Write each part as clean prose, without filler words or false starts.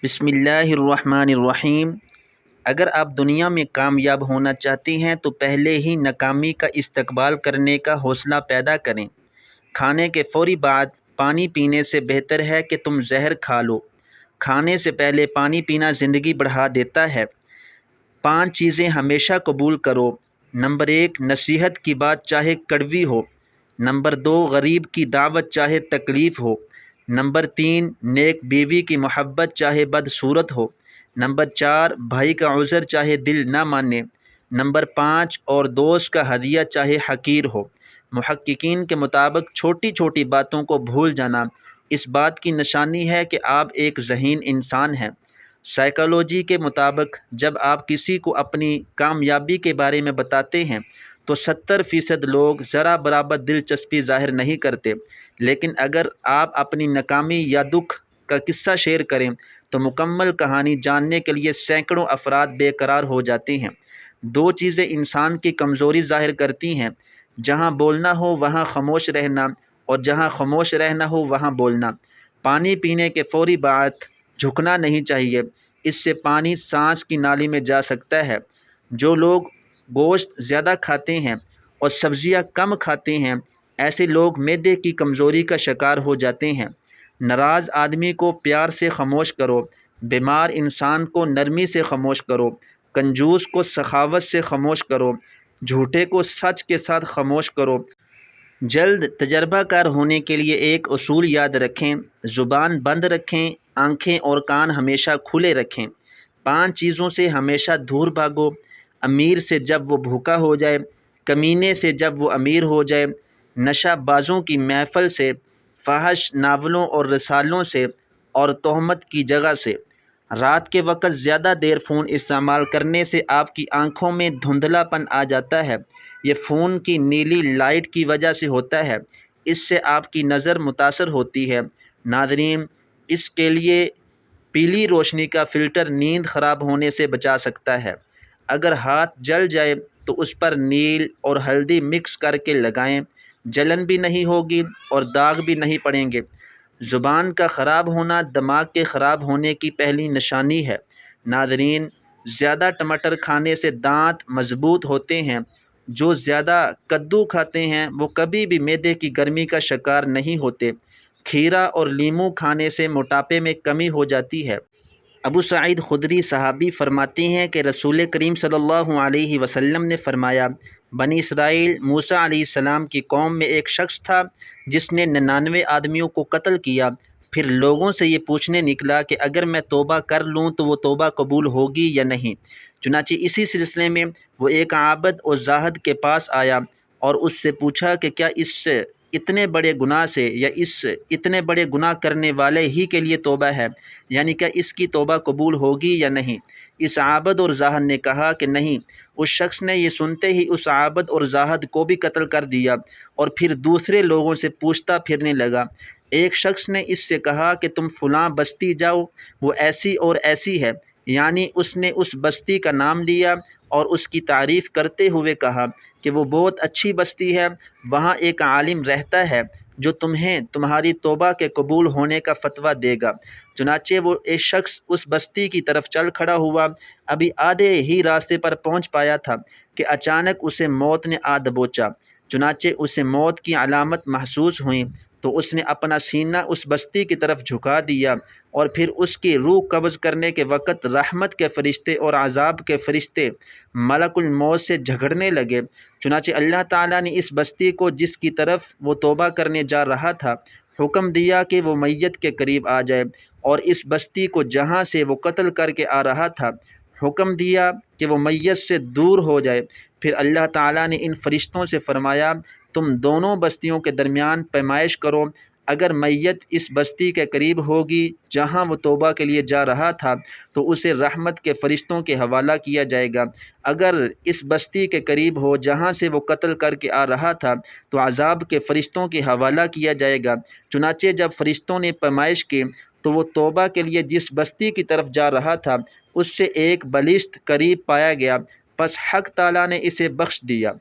بسم اللہ الرحمن الرحیم۔ اگر آپ دنیا میں کامیاب ہونا چاہتے ہیں تو پہلے ہی ناکامی کا استقبال کرنے کا حوصلہ پیدا کریں۔ کھانے کے فوری بعد پانی پینے سے بہتر ہے کہ تم زہر کھا لو۔ کھانے سے پہلے پانی پینا زندگی بڑھا دیتا ہے۔ 5 چیزیں ہمیشہ قبول کرو۔ نمبر 1، نصیحت کی بات چاہے کڑوی ہو۔ نمبر 2، غریب کی دعوت چاہے تکلیف ہو۔ نمبر 3، نیک بیوی کی محبت چاہے بدصورت ہو۔ نمبر 4، بھائی کا عذر چاہے دل نہ مانے۔ نمبر 5، اور دوست کا ہدیہ چاہے حقیر ہو۔ محققین کے مطابق چھوٹی چھوٹی باتوں کو بھول جانا اس بات کی نشانی ہے کہ آپ ایک ذہین انسان ہیں۔ سائیکالوجی کے مطابق جب آپ کسی کو اپنی کامیابی کے بارے میں بتاتے ہیں تو 70% لوگ ذرا برابر دلچسپی ظاہر نہیں کرتے، لیکن اگر آپ اپنی ناکامی یا دکھ کا قصہ شیئر کریں تو مکمل کہانی جاننے کے لیے سینکڑوں افراد بے قرار ہو جاتے ہیں۔ 2 چیزیں انسان کی کمزوری ظاہر کرتی ہیں، جہاں بولنا ہو وہاں خاموش رہنا، اور جہاں خاموش رہنا ہو وہاں بولنا۔ پانی پینے کے فوری بعد جھکنا نہیں چاہیے، اس سے پانی سانس کی نالی میں جا سکتا ہے۔ جو لوگ گوشت زیادہ کھاتے ہیں اور سبزیاں کم کھاتے ہیں، ایسے لوگ معدے کی کمزوری کا شکار ہو جاتے ہیں۔ ناراض آدمی کو پیار سے خاموش کرو، بیمار انسان کو نرمی سے خاموش کرو، کنجوس کو سخاوت سے خاموش کرو، جھوٹے کو سچ کے ساتھ خاموش کرو۔ جلد تجربہ کار ہونے کے لیے ایک اصول یاد رکھیں، زبان بند رکھیں، آنکھیں اور کان ہمیشہ کھلے رکھیں۔ 5 چیزوں سے ہمیشہ دور بھاگو۔ امیر سے جب وہ بھوکا ہو جائے، کمینے سے جب وہ امیر ہو جائے، نشہ بازوں کی محفل سے، فحش ناولوں اور رسالوں سے، اور تہمت کی جگہ سے۔ رات کے وقت زیادہ دیر فون استعمال کرنے سے آپ کی آنکھوں میں دھندلا پن آ جاتا ہے۔ یہ فون کی نیلی لائٹ کی وجہ سے ہوتا ہے، اس سے آپ کی نظر متاثر ہوتی ہے۔ ناظرین، اس کے لیے پیلی روشنی کا فلٹر نیند خراب ہونے سے بچا سکتا ہے۔ اگر ہاتھ جل جائے تو اس پر نیل اور ہلدی مکس کر کے لگائیں، جلن بھی نہیں ہوگی اور داغ بھی نہیں پڑیں گے۔ زبان کا خراب ہونا دماغ کے خراب ہونے کی پہلی نشانی ہے۔ ناظرین، زیادہ ٹماٹر کھانے سے دانت مضبوط ہوتے ہیں۔ جو زیادہ کدو کھاتے ہیں وہ کبھی بھی معدے کی گرمی کا شکار نہیں ہوتے۔ کھیرا اور لیموں کھانے سے موٹاپے میں کمی ہو جاتی ہے۔ ابو سعید خدری صحابی فرماتے ہیں کہ رسول کریم صلی اللہ علیہ وسلم نے فرمایا، بنی اسرائیل موسیٰ علیہ السلام کی قوم میں ایک شخص تھا جس نے 99 آدمیوں کو قتل کیا، پھر لوگوں سے یہ پوچھنے نکلا کہ اگر میں توبہ کر لوں تو وہ توبہ قبول ہوگی یا نہیں۔ چنانچہ اسی سلسلے میں وہ ایک عابد اور زاہد کے پاس آیا اور اس سے پوچھا کہ کیا اس اتنے بڑے گناہ سے یا اس اتنے بڑے گناہ کرنے والے ہی کے لیے توبہ ہے، یعنی کہ اس کی توبہ قبول ہوگی یا نہیں۔ اس عابد اور زاہد نے کہا کہ نہیں۔ اس شخص نے یہ سنتے ہی اس عابد اور زاہد کو بھی قتل کر دیا اور پھر دوسرے لوگوں سے پوچھتا پھرنے لگا۔ ایک شخص نے اس سے کہا کہ تم فلاں بستی جاؤ، وہ ایسی اور ایسی ہے، یعنی اس نے اس بستی کا نام لیا اور اس کی تعریف کرتے ہوئے کہا کہ وہ بہت اچھی بستی ہے، وہاں ایک عالم رہتا ہے جو تمہیں تمہاری توبہ کے قبول ہونے کا فتویٰ دے گا۔ چنانچہ وہ ایک شخص اس بستی کی طرف چل کھڑا ہوا، ابھی آدھے ہی راستے پر پہنچ پایا تھا کہ اچانک اسے موت نے آ دبوچا۔ چنانچہ اسے موت کی علامت محسوس ہوئیں تو اس نے اپنا سینہ اس بستی کی طرف جھکا دیا، اور پھر اس کی روح قبض کرنے کے وقت رحمت کے فرشتے اور عذاب کے فرشتے ملک الموت سے جھگڑنے لگے۔ چنانچہ اللہ تعالیٰ نے اس بستی کو جس کی طرف وہ توبہ کرنے جا رہا تھا حکم دیا کہ وہ میت کے قریب آ جائے، اور اس بستی کو جہاں سے وہ قتل کر کے آ رہا تھا حکم دیا کہ وہ میت سے دور ہو جائے۔ پھر اللہ تعالیٰ نے ان فرشتوں سے فرمایا، تم دونوں بستیوں کے درمیان پیمائش کرو، اگر میت اس بستی کے قریب ہوگی جہاں وہ توبہ کے لیے جا رہا تھا تو اسے رحمت کے فرشتوں کے حوالہ کیا جائے گا، اگر اس بستی کے قریب ہو جہاں سے وہ قتل کر کے آ رہا تھا تو عذاب کے فرشتوں کے حوالہ کیا جائے گا۔ چنانچہ جب فرشتوں نے پیمائش کی تو وہ توبہ کے لیے جس بستی کی طرف جا رہا تھا اس سے ایک بلشت قریب پایا گیا، پس حق تعالیٰ نے اسے بخش دیا۔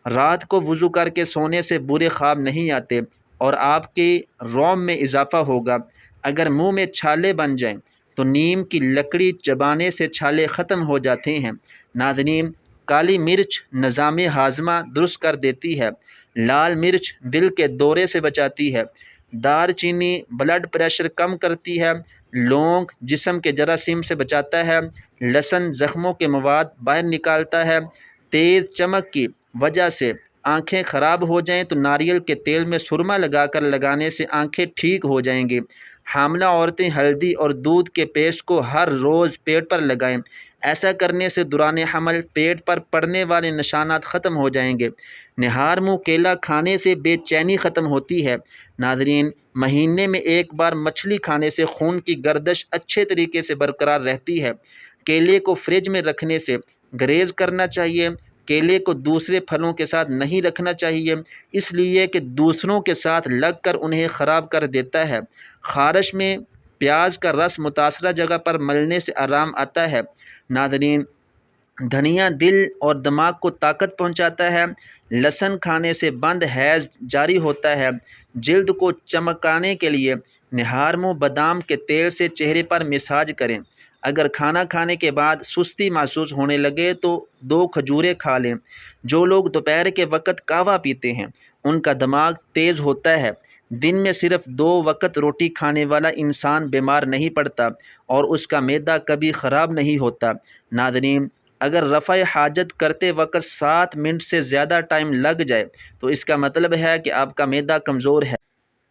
رات کو وضو کر کے سونے سے برے خواب نہیں آتے اور آپ کی روم میں اضافہ ہوگا۔ اگر منہ میں چھالے بن جائیں تو نیم کی لکڑی چبانے سے چھالے ختم ہو جاتے ہیں۔ ناظرین، کالی مرچ نظام ہاضمہ درست کر دیتی ہے۔ لال مرچ دل کے دورے سے بچاتی ہے۔ دار چینی بلڈ پریشر کم کرتی ہے۔ لونگ جسم کے جراثیم سے بچاتا ہے۔ لہسن زخموں کے مواد باہر نکالتا ہے۔ تیز چمک کی وجہ سے آنکھیں خراب ہو جائیں تو ناریل کے تیل میں سرما لگانے سے آنکھیں ٹھیک ہو جائیں گی۔ حاملہ عورتیں ہلدی اور دودھ کے پیسٹ کو ہر روز پیٹ پر لگائیں۔ ایسا کرنے سے دوران حمل پیٹ پر پڑنے والے نشانات ختم ہو جائیں گے۔ نہار منہ کیلا کھانے سے بے چینی ختم ہوتی ہے۔ ناظرین، مہینے میں ایک بار مچھلی کھانے سے خون کی گردش اچھے طریقے سے برقرار رہتی ہے۔ کیلے کو فریج میں رکھنے سے گریز کرنا چاہیے۔ کیلے کو دوسرے پھلوں کے ساتھ نہیں رکھنا چاہیے، اس لیے کہ دوسروں کے ساتھ لگ کر انہیں خراب کر دیتا ہے۔ خارش میں پیاز کا رس متاثرہ جگہ پر ملنے سے آرام آتا ہے۔ ناظرین، دھنیا دل اور دماغ کو طاقت پہنچاتا ہے۔ لہسن کھانے سے بند حیض جاری ہوتا ہے۔ جلد کو چمکانے کے لیے نہار منہ بادام کے تیل سے چہرے پر مساج کریں۔ اگر کھانا کھانے کے بعد سستی محسوس ہونے لگے تو 2 کھجوریں کھا لیں۔ جو لوگ دوپہر کے وقت قہوہ پیتے ہیں ان کا دماغ تیز ہوتا ہے۔ دن میں صرف 2 وقت روٹی کھانے والا انسان بیمار نہیں پڑتا اور اس کا معدہ کبھی خراب نہیں ہوتا۔ ناظرین، اگر رفع حاجت کرتے وقت 7 منٹ سے زیادہ ٹائم لگ جائے تو اس کا مطلب ہے کہ آپ کا معدہ کمزور ہے۔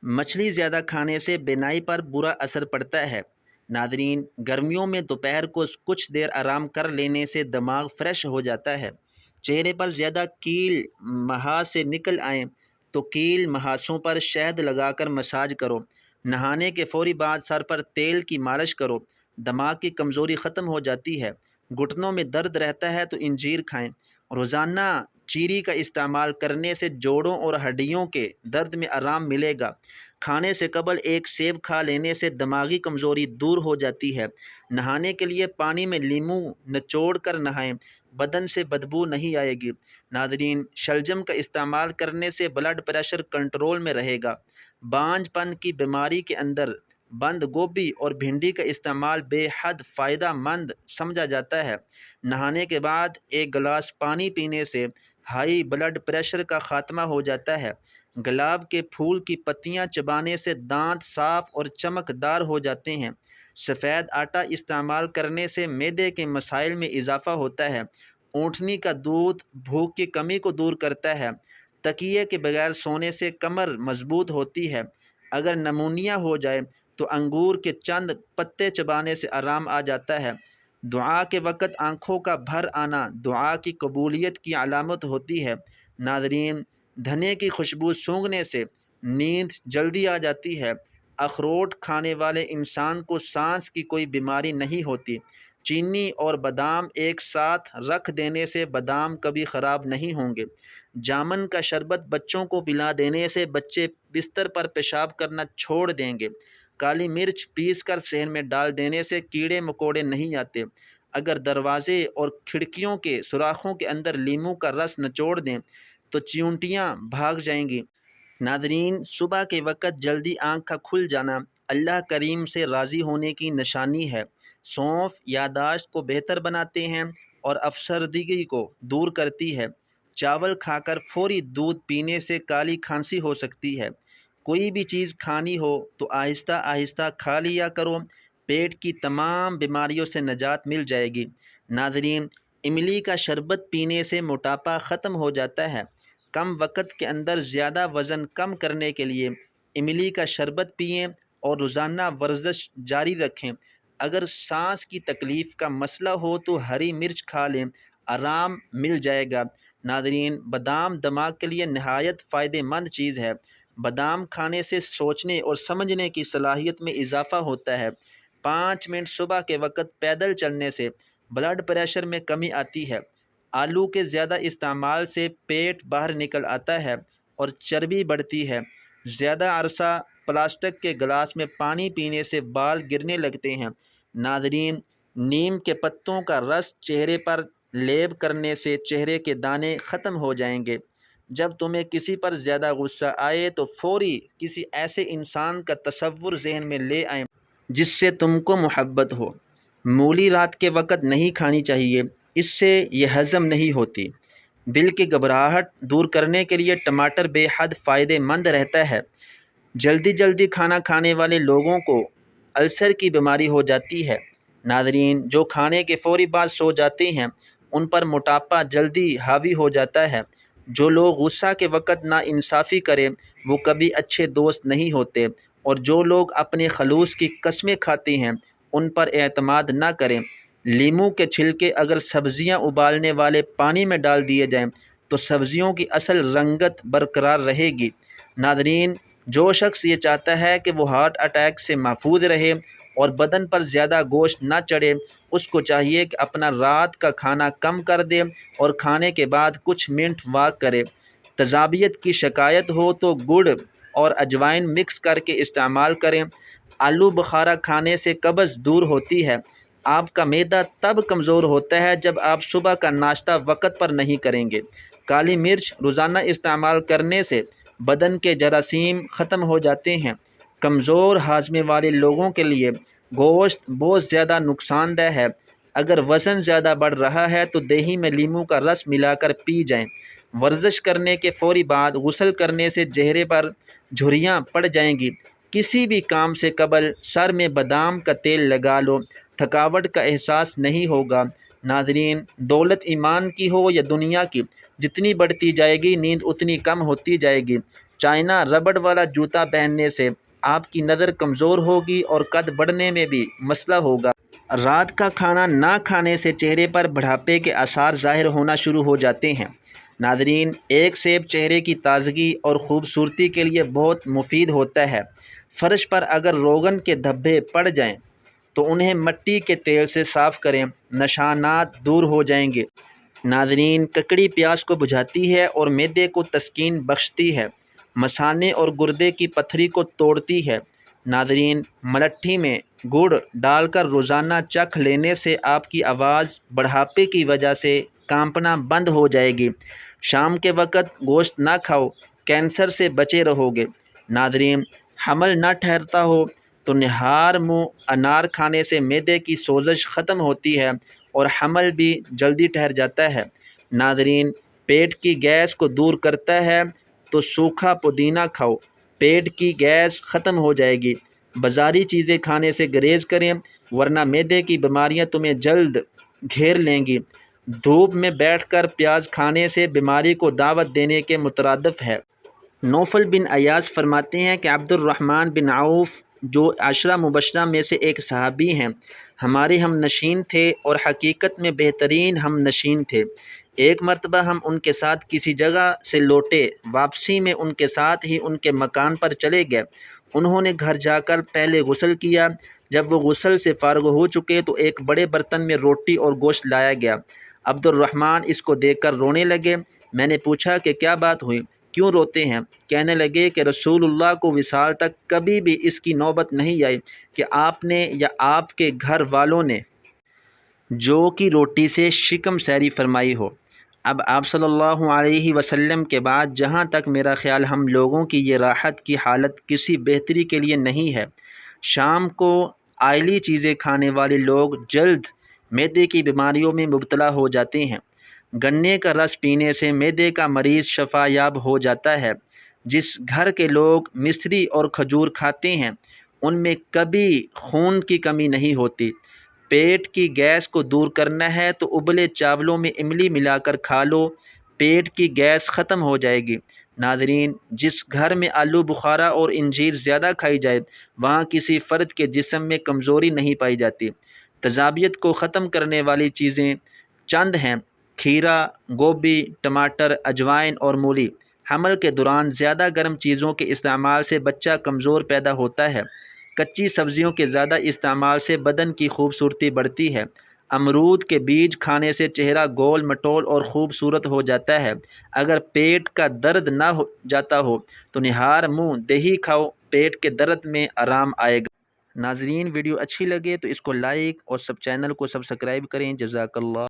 مچھلی زیادہ کھانے سے بینائی پر برا اثر پڑتا ہے۔ ناظرین، گرمیوں میں دوپہر کو کچھ دیر آرام کر لینے سے دماغ فریش ہو جاتا ہے۔ چہرے پر زیادہ کیل محاذ سے نکل آئیں تو کیل محاذوں پر شہد لگا کر مساج کرو۔ نہانے کے فوری بعد سر پر تیل کی مالش کرو۔ دماغ کی کمزوری ختم ہو جاتی ہے۔ گھٹنوں میں درد رہتا ہے تو انجیر کھائیں۔ روزانہ چیری کا استعمال کرنے سے جوڑوں اور ہڈیوں کے درد میں آرام ملے گا۔ کھانے سے قبل ایک سیب کھا لینے سے دماغی کمزوری دور ہو جاتی ہے۔ نہانے کے لیے پانی میں لیموں نچوڑ کر نہائیں، بدن سے بدبو نہیں آئے گی۔ ناظرین، شلجم کا استعمال کرنے سے بلڈ پریشر کنٹرول میں رہے گا۔ بانجھ پن کی بیماری کے اندر بند گوبھی اور بھنڈی کا استعمال بے حد فائدہ مند سمجھا جاتا ہے۔ نہانے کے بعد 1 گلاس پانی پینے سے ہائی بلڈ پریشر کا خاتمہ ہو جاتا ہے۔ گلاب کے پھول کی پتیاں چبانے سے دانت صاف اور چمکدار ہو جاتے ہیں۔ سفید آٹا استعمال کرنے سے معدے کے مسائل میں اضافہ ہوتا ہے۔ اونٹنی کا دودھ بھوک کی کمی کو دور کرتا ہے۔ تکیے کے بغیر سونے سے کمر مضبوط ہوتی ہے۔ اگر نمونیا ہو جائے تو انگور کے چند پتے چبانے سے آرام آ جاتا ہے۔ دعا کے وقت آنکھوں کا بھر آنا دعا کی قبولیت کی علامت ہوتی ہے۔ ناظرین، دھنے کی خوشبو سونگھنے سے نیند جلدی آ جاتی ہے۔ اخروٹ کھانے والے انسان کو سانس کی کوئی بیماری نہیں ہوتی۔ چینی اور بادام ایک ساتھ رکھ دینے سے بادام کبھی خراب نہیں ہوں گے۔ جامن کا شربت بچوں کو پلا دینے سے بچے بستر پر پیشاب کرنا چھوڑ دیں گے۔ کالی مرچ پیس کر صحن میں ڈال دینے سے کیڑے مکوڑے نہیں آتے۔ اگر دروازے اور کھڑکیوں کے سوراخوں کے اندر لیموں کا رس نچوڑ دیں تو چیونٹیاں بھاگ جائیں گی۔ ناظرین، صبح کے وقت جلدی آنکھ کا کھل جانا اللہ کریم سے راضی ہونے کی نشانی ہے۔ سونف یادداشت کو بہتر بناتے ہیں اور افسردگی کو دور کرتی ہے۔ چاول کھا کر فوری دودھ پینے سے کالی کھانسی ہو سکتی ہے۔ کوئی بھی چیز کھانی ہو تو آہستہ آہستہ کھا لیا کرو، پیٹ کی تمام بیماریوں سے نجات مل جائے گی۔ ناظرین، املی کا شربت پینے سے موٹاپا ختم ہو جاتا ہے۔ کم وقت کے اندر زیادہ وزن کم کرنے کے لیے املی کا شربت پئیں اور روزانہ ورزش جاری رکھیں۔ اگر سانس کی تکلیف کا مسئلہ ہو تو ہری مرچ کھا لیں، آرام مل جائے گا۔ ناظرین، بادام دماغ کے لیے نہایت فائدہ مند چیز ہے۔ بادام کھانے سے سوچنے اور سمجھنے کی صلاحیت میں اضافہ ہوتا ہے۔ 5 منٹ صبح کے وقت پیدل چلنے سے بلڈ پریشر میں کمی آتی ہے۔ آلو کے زیادہ استعمال سے پیٹ باہر نکل آتا ہے اور چربی بڑھتی ہے۔ زیادہ عرصہ پلاسٹک کے گلاس میں پانی پینے سے بال گرنے لگتے ہیں۔ ناظرین، نیم کے پتوں کا رس چہرے پر لیپ کرنے سے چہرے کے دانے ختم ہو جائیں گے۔ جب تمہیں کسی پر زیادہ غصہ آئے تو فوری کسی ایسے انسان کا تصور ذہن میں لے آئیں جس سے تم کو محبت ہو۔ مولی رات کے وقت نہیں کھانی چاہیے، اس سے یہ ہضم نہیں ہوتی۔ دل کی گھبراہٹ دور کرنے کے لیے ٹماٹر بے حد فائدہ مند رہتا ہے۔ جلدی جلدی کھانا کھانے والے لوگوں کو السر کی بیماری ہو جاتی ہے۔ ناظرین، جو کھانے کے فوری بعد سو جاتے ہیں ان پر موٹاپا جلدی حاوی ہو جاتا ہے۔ جو لوگ غصہ کے وقت ناانصافی کریں وہ کبھی اچھے دوست نہیں ہوتے، اور جو لوگ اپنے خلوص کی قسمیں کھاتے ہیں ان پر اعتماد نہ کریں۔ لیموں کے چھلکے اگر سبزیاں ابالنے والے پانی میں ڈال دیے جائیں تو سبزیوں کی اصل رنگت برقرار رہے گی۔ ناظرین، جو شخص یہ چاہتا ہے کہ وہ ہارٹ اٹیک سے محفوظ رہے اور بدن پر زیادہ گوشت نہ چڑھے، اس کو چاہیے کہ اپنا رات کا کھانا کم کر دے اور کھانے کے بعد کچھ منٹ واک کرے۔ تیزابیت کی شکایت ہو تو گڑ اور اجوائن مکس کر کے استعمال کریں۔ آلو بخارا کھانے سے قبض دور ہوتی ہے۔ آپ کا معدہ تب کمزور ہوتا ہے جب آپ صبح کا ناشتہ وقت پر نہیں کریں گے۔ کالی مرچ روزانہ استعمال کرنے سے بدن کے جراثیم ختم ہو جاتے ہیں۔ کمزور ہاضمے والے لوگوں کے لیے گوشت بہت زیادہ نقصان دہ ہے۔ اگر وزن زیادہ بڑھ رہا ہے تو دہی میں لیموں کا رس ملا کر پی جائیں۔ ورزش کرنے کے فوری بعد غسل کرنے سے چہرے پر جھریاں پڑ جائیں گی۔ کسی بھی کام سے قبل سر میں بادام کا تیل لگا لو، تھکاوٹ کا احساس نہیں ہوگا۔ ناظرین، دولت ایمان کی ہو یا دنیا کی، جتنی بڑھتی جائے گی نیند اتنی کم ہوتی جائے گی۔ چائنا ربڑ والا جوتا پہننے سے آپ کی نظر کمزور ہوگی اور قد بڑھنے میں بھی مسئلہ ہوگا۔ رات کا کھانا نہ کھانے سے چہرے پر بڑھاپے کے آثار ظاہر ہونا شروع ہو جاتے ہیں۔ ناظرین، ایک سیب چہرے کی تازگی اور خوبصورتی کے لیے بہت مفید ہوتا ہے۔ فرش پر اگر روغن کے دھبے پڑ جائیں تو انہیں مٹی کے تیل سے صاف کریں، نشانات دور ہو جائیں گے۔ ناظرین، ککڑی پیاس کو بجھاتی ہے اور معدے کو تسکین بخشتی ہے۔ مثانے اور گردے کی پتھری کو توڑتی ہے۔ ناظرین، ملٹھی میں گڑ ڈال کر روزانہ چکھ لینے سے آپ کی آواز بڑھاپے کی وجہ سے کانپنا بند ہو جائے گی۔ شام کے وقت گوشت نہ کھاؤ، کینسر سے بچے رہو گے۔ ناظرین، حمل نہ ٹھہرتا ہو تو نہار منہ انار کھانے سے معدے کی سوزش ختم ہوتی ہے اور حمل بھی جلدی ٹھہر جاتا ہے۔ ناظرین، پیٹ کی گیس کو دور کرتا ہے تو سوکھا پودینہ کھاؤ، پیٹ کی گیس ختم ہو جائے گی۔ بازاری چیزیں کھانے سے گریز کریں ورنہ معدے کی بیماریاں تمہیں جلد گھیر لیں گی۔ دھوپ میں بیٹھ کر پیاز کھانے سے بیماری کو دعوت دینے کے مترادف ہے۔ نوفل بن ایاز فرماتے ہیں کہ عبد الرحمن بن عوف، جو عشرہ مبشرہ میں سے ایک صحابی ہیں، ہمارے ہم نشین تھے اور حقیقت میں بہترین ہم نشین تھے۔ ایک مرتبہ ہم ان کے ساتھ کسی جگہ سے لوٹے، واپسی میں ان کے ساتھ ہی ان کے مکان پر چلے گئے۔ انہوں نے گھر جا کر پہلے غسل کیا۔ جب وہ غسل سے فارغ ہو چکے تو ایک بڑے برتن میں روٹی اور گوشت لایا گیا۔ عبد الرحمن اس کو دیکھ کر رونے لگے۔ میں نے پوچھا کہ کیا بات ہوئی، کیوں روتے ہیں؟ کہنے لگے کہ رسول اللہ کو وصال تک کبھی بھی اس کی نوبت نہیں آئی کہ آپ نے یا آپ کے گھر والوں نے جو کی روٹی سے شکم سیری فرمائی ہو۔ اب آپ صلی اللہ علیہ وسلم کے بعد جہاں تک میرا خیال ہم لوگوں کی یہ راحت کی حالت کسی بہتری کے لیے نہیں ہے۔ شام کو آئلی چیزیں کھانے والے لوگ جلد معدے کی بیماریوں میں مبتلا ہو جاتے ہیں۔ گنے کا رس پینے سے معدے کا مریض شفا یاب ہو جاتا ہے۔ جس گھر کے لوگ مصری اور کھجور کھاتے ہیں ان میں کبھی خون کی کمی نہیں ہوتی۔ پیٹ کی گیس کو دور کرنا ہے تو ابلے چاولوں میں املی ملا کر کھا لو، پیٹ کی گیس ختم ہو جائے گی۔ ناظرین، جس گھر میں آلو بخارا اور انجیر زیادہ کھائی جائے وہاں کسی فرد کے جسم میں کمزوری نہیں پائی جاتی۔ تیزابیت کو ختم کرنے والی چیزیں چند ہیں: کھیرا، گوبھی، ٹماٹر، اجوائن اور مولی۔ حمل کے دوران زیادہ گرم چیزوں کے استعمال سے بچہ کمزور پیدا ہوتا ہے۔ کچی سبزیوں کے زیادہ استعمال سے بدن کی خوبصورتی بڑھتی ہے۔ امرود کے بیج کھانے سے چہرہ گول مٹول اور خوبصورت ہو جاتا ہے۔ اگر پیٹ کا درد نہ ہو جاتا ہو تو نہار منہ دہی کھاؤ، پیٹ کے درد میں آرام آئے گا۔ ناظرین، ویڈیو اچھی لگے تو اس کو لائک اور چینل کو سبسکرائب کریں۔ جزاک اللہ۔